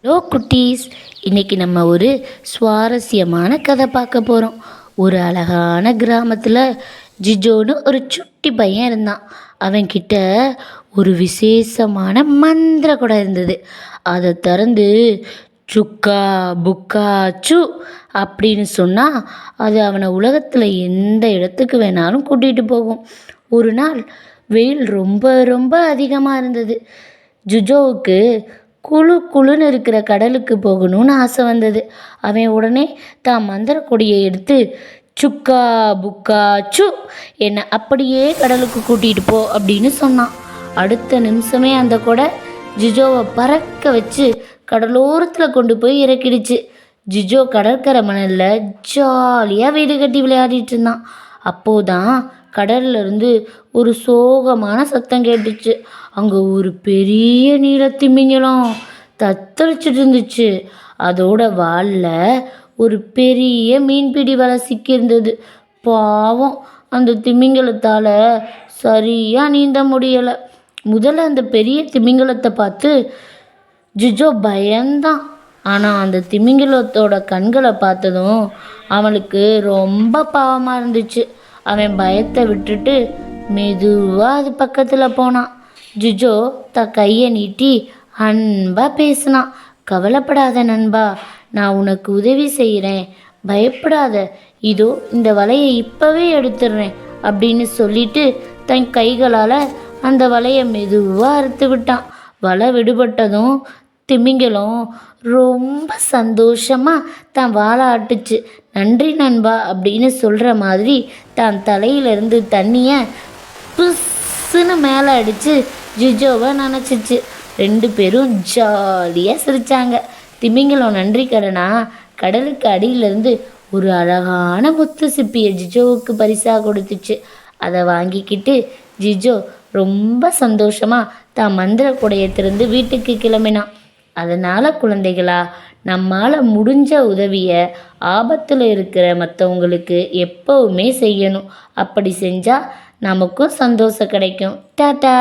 Hello குட்டீஸ், இன்னைக்கு நம்ம ஒரு சுவாரஸ்யமான கதை பார்க்க போகிறோம். ஒரு அழகான கிராமத்தில் ஜிஜோன்னு ஒரு சுட்டி பையன் இருந்தான். அவன்கிட்ட ஒரு விசேஷமான மந்திர குடம் இருந்தது. அதை திறந்து சுக்கா புக்கா சு அப்படின்னு சொன்னால் அது அவனை உலகத்தில் எந்த இடத்துக்கு வேணாலும் கூட்டிகிட்டு போகும். ஒரு நாள் வெயில் ரொம்ப ரொம்ப அதிகமாக இருந்தது. ஜிஜோவுக்கு குழு குழுன்னு இருக்கிற கடலுக்கு போகணும்னு ஆசை வந்தது. அவன் உடனே தான் மந்திர கொடியை எடுத்து சுக்கா புக்கா சு என்னை அப்படியே கடலுக்கு கூட்டிகிட்டு போ அப்படின்னு சொன்னான். அடுத்த நிமிஷமே அந்த கொடை ஜிஜோவை பறக்க வச்சு கடலோரத்தில் கொண்டு போய் இறக்கிடுச்சு. ஜிஜோ கடற்கரை மணலில் ஜாலியாக வீடு கட்டி விளையாடிட்டு இருந்தான். அப்போதான் கடல்ல இருந்து ஒரு சோகமான சத்தம் கேட்டுச்சு. அங்கே ஒரு பெரிய நீலத்திமிங்கலம் தத்தளிச்சுட்டு இருந்துச்சு. அதோட வாலில் ஒரு பெரிய மீன்பிடி வலை சிக்கியிருந்தது. பாவம், அந்த திமிங்கலத்தால் சரியாக நீந்த முடியலை. முதல்ல அந்த பெரிய திமிங்கலத்தை பார்த்து ஜிஜோ பயந்தான். ஆனால் அந்த திமிங்கலத்தோட கண்களை பார்த்ததும் அவனுக்கு ரொம்ப பாவமாக இருந்துச்சு. அவன் பயத்தை விட்டுட்டு மெதுவாக அது பக்கத்தில் போனான். ஜிஜோ கையை நீட்டி அன்பா பேசினான். கவலைப்படாத நண்பா, நான் உனக்கு உதவி செய்கிறேன், பயப்படாத, இதோ இந்த வலையை இப்போவே எடுத்துடுறேன் அப்படின்னு சொல்லிட்டு தன் கைகளால் அந்த வலையை மெதுவாக அறுத்து விட்டான். வலை விடுபட்டதும் திமிங்கலம் ரொம்ப சந்தோஷமாக தான் வாழை ஆட்டுச்சு. நன்றி நண்பா அப்படின்னு சொல்கிற மாதிரி தான் தலையிலேருந்து தண்ணியை புஸ்ஸுன்னு மேலே அடித்து ஜிஜோவை நினச்சிச்சு. ரெண்டு பேரும் ஜாலியாக சிரித்தாங்க. திமிங்கலம் நன்றி கடனா கடலுக்கு அடியிலேருந்து ஒரு அழகான முத்து சிப்பியை ஜிஜோவுக்கு பரிசாக கொடுத்துச்சு. அதை வாங்கிக்கிட்டு ஜிஜோ ரொம்ப சந்தோஷமாக தான் மந்திர கொடையை திறந்து வீட்டுக்கு கிளம்பினான். அதனால் குழந்தைகளா, நம்மால் முடிஞ்ச உதவியை ஆபத்தில் இருக்கிற மற்றவங்களுக்கு எப்போவுமே செய்யணும். அப்படி செஞ்சால் நமக்கும் சந்தோஷம் கிடைக்கும். டாடா.